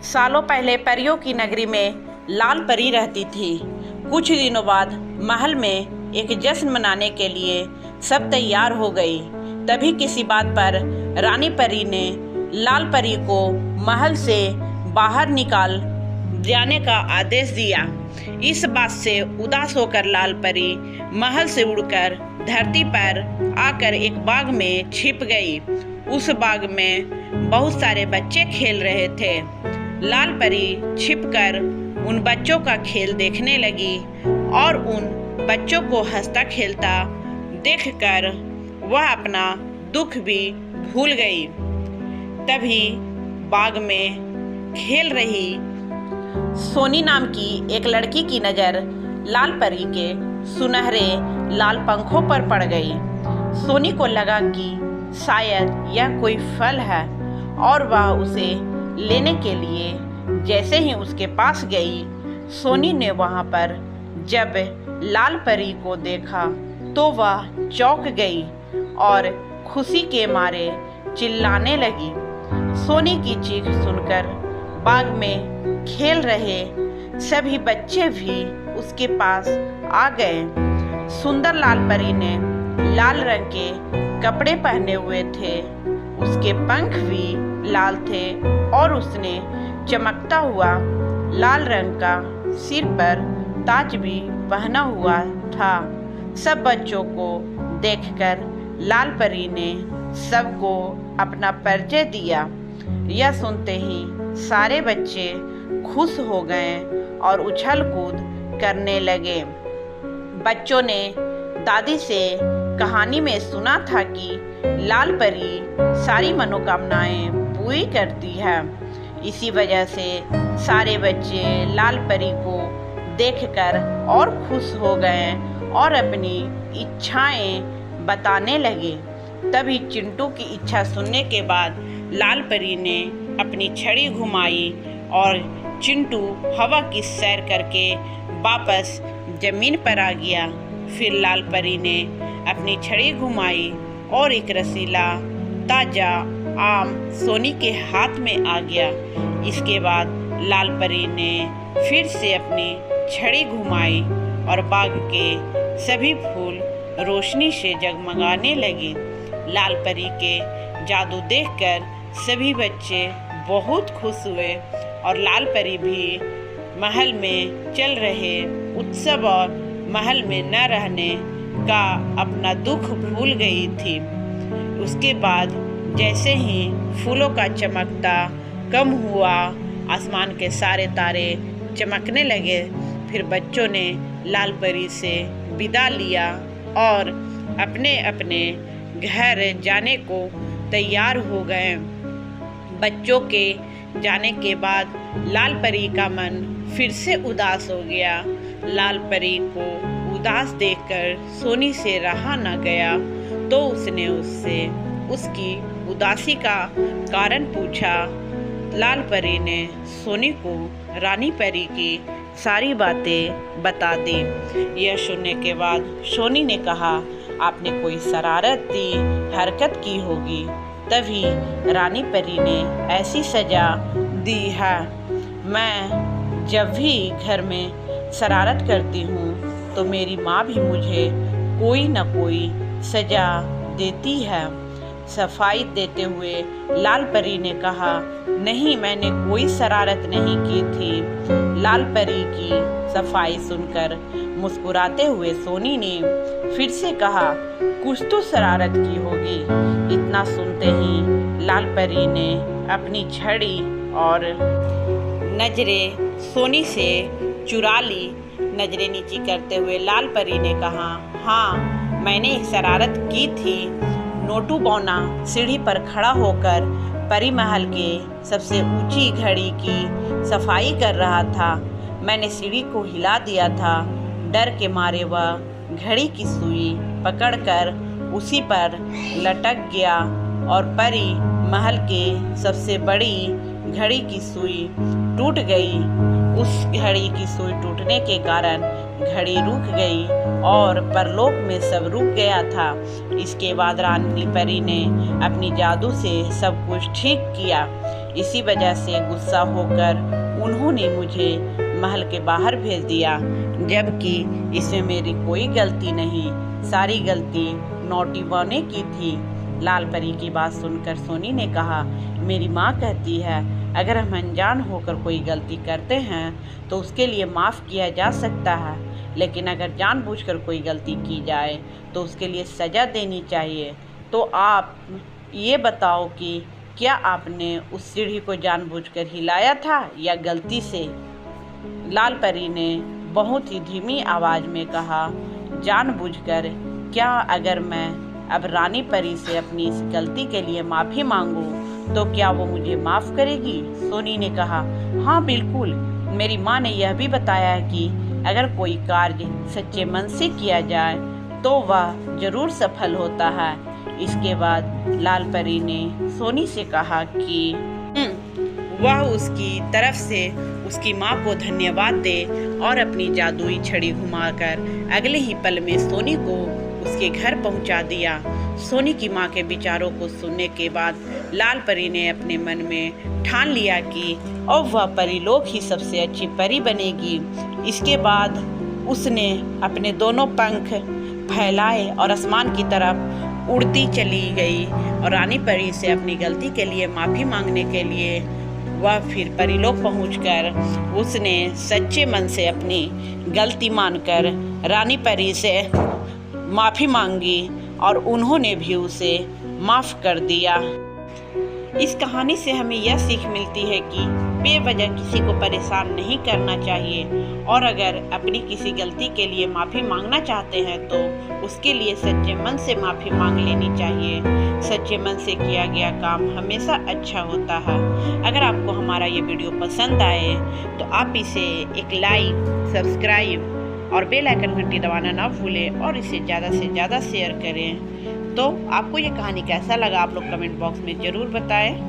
सालों पहले परियों की नगरी में लाल परी रहती थी। कुछ दिनों बाद महल में एक जश्न मनाने के लिए सब तैयार हो गई। तभी किसी बात पर रानी परी ने लाल परी को महल से बाहर निकाल जाने का आदेश दिया। इस बात से उदास होकर लाल परी महल से उड़कर धरती पर आकर एक बाग में छिप गई। उस बाग में बहुत सारे बच्चे खेल रहे थे। लाल परी छिपकर उन बच्चों का खेल देखने लगी और उन बच्चों को हंसता खेलता देखकर वह अपना दुख भी भूल गई। तभी बाग में खेल रही सोनी नाम की एक लड़की की नज़र लाल परी के सुनहरे लाल पंखों पर पड़ गई। सोनी को लगा कि शायद यह कोई फल है और वह उसे लेने के लिए जैसे ही उसके पास गई, सोनी ने वहां पर जब लाल परी को देखा तो वह चौंक गई और खुशी के मारे चिल्लाने लगी। सोनी की चीख सुनकर बाग में खेल रहे सभी बच्चे भी उसके पास आ गए। सुंदर लाल परी ने लाल रंग के कपड़े पहने हुए थे, उसके पंख भी लाल थे और उसने चमकता हुआ लाल रंग का सिर पर ताज भी पहना हुआ था। सब बच्चों को देखकर लाल परी ने सबको अपना परिचय दिया। यह सुनते ही सारे बच्चे खुश हो गए और उछल कूद करने लगे। बच्चों ने दादी से कहानी में सुना था कि लाल परी सारी मनोकामनाएं पूरी करती है। इसी वजह से सारे बच्चे लाल परी को देखकर और खुश हो गए और अपनी इच्छाएं बताने लगे। तभी चिंटू की इच्छा सुनने के बाद लाल परी ने अपनी छड़ी घुमाई और चिंटू हवा की सैर करके वापस जमीन पर आ गया। फिर लाल परी ने अपनी छड़ी घुमाई और एक रसीला ताजा आम सोनी के हाथ में आ गया। इसके बाद लाल परी ने फिर से अपनी छड़ी घुमाई और बाग के सभी फूल रोशनी से जगमगाने लगे। लाल परी के जादू देखकर सभी बच्चे बहुत खुश हुए और लाल परी भी महल में चल रहे उत्सव और महल में न रहने का अपना दुख भूल गई थी। उसके बाद जैसे ही फूलों का चमकता कम हुआ, आसमान के सारे तारे चमकने लगे। फिर बच्चों ने लाल परी से विदा लिया और अपने अपने घर जाने को तैयार हो गए। बच्चों के जाने के बाद लाल परी का मन फिर से उदास हो गया। लाल परी को उदास देखकर सोनी से रहा न गया तो उसने उससे उसकी उदासी का कारण पूछा। लाल परी ने सोनी को रानी परी की सारी बातें बता दी। यह सुनने के बाद सोनी ने कहा, आपने कोई शरारती हरकत की होगी, तभी रानी परी ने ऐसी सजा दी है। मैं जब भी घर में शरारत करती हूँ तो मेरी माँ भी मुझे कोई न कोई सजा देती है। सफाई देते हुए लाल परी ने कहा, नहीं, मैंने कोई शरारत नहीं की थी। लाल परी की सफाई सुनकर मुस्कुराते हुए सोनी ने फिर से कहा, कुछ तो शरारत की होगी। इतना सुनते ही लाल परी ने अपनी छड़ी और नजरें सोनी से चुरा ली। नजरें नीची करते हुए लाल परी ने कहा, हाँ, मैंने एक शरारत की थी। नोटू बौना सीढ़ी पर खड़ा होकर परी महल के सबसे ऊंची घड़ी की सफाई कर रहा था। मैंने सीढ़ी को हिला दिया था। डर के मारे वह घड़ी की सुई पकड़कर उसी पर लटक गया और परी महल के सबसे बड़ी घड़ी की सुई टूट गई। उस घड़ी की सुई टूटने के कारण घड़ी रुक गई और परलोक में सब रुक गया था। इसके बाद रानी परी ने अपनी जादू से सब कुछ ठीक किया। इसी वजह से गुस्सा होकर उन्होंने मुझे महल के बाहर भेज दिया, जबकि इसमें मेरी कोई गलती नहीं, सारी गलती नौटी बने की थी। लाल परी की बात सुनकर सोनी ने कहा, मेरी माँ कहती है अगर हम अनजान होकर कोई गलती करते हैं तो उसके लिए माफ़ किया जा सकता है, लेकिन अगर जानबूझकर कोई गलती की जाए तो उसके लिए सज़ा देनी चाहिए। तो आप ये बताओ कि क्या आपने उस सीढ़ी को जानबूझकर हिलाया था या गलती से? लाल परी ने बहुत ही धीमी आवाज़ में कहा, जानबूझकर। क्या अगर मैं अब रानी परी से अपनी इस गलती के लिए माफ़ी मांगूं तो क्या वो मुझे माफ़ करेगी? सोनी ने कहा, हाँ बिल्कुल। मेरी माँ ने यह भी बताया है कि अगर कोई कार्य सच्चे मन से किया जाए तो वह जरूर सफल होता है। इसके बाद लाल परी ने सोनी से कहा कि वह उसकी तरफ से उसकी माँ को धन्यवाद दे और अपनी जादुई छड़ी घुमाकर अगले ही पल में सोनी को उसके घर पहुंचा दिया। सोनी की माँ के विचारों को सुनने के बाद लाल परी ने अपने मन में ठान लिया कि अब वह परीलोक ही सबसे अच्छी परी बनेगी। इसके बाद उसने अपने दोनों पंख फैलाए और आसमान की तरफ उड़ती चली गई और रानी परी से अपनी गलती के लिए माफ़ी मांगने के लिए वह फिर परीलोक पहुंचकर उसने सच्चे मन से अपनी गलती मानकर रानी परी से माफ़ी मांगी और उन्होंने भी उसे माफ़ कर दिया। इस कहानी से हमें यह सीख मिलती है कि बेवजह किसी को परेशान नहीं करना चाहिए और अगर अपनी किसी गलती के लिए माफ़ी मांगना चाहते हैं तो उसके लिए सच्चे मन से माफ़ी मांग लेनी चाहिए। सच्चे मन से किया गया काम हमेशा अच्छा होता है। अगर आपको हमारा ये वीडियो पसंद आए तो आप इसे एक लाइक, सब्सक्राइब और बेल आइकन घंटी दबाना ना भूलें और इसे ज़्यादा से ज़्यादा शेयर करें। तो आपको ये कहानी कैसा लगा आप लोग कमेंट बॉक्स में ज़रूर बताएं।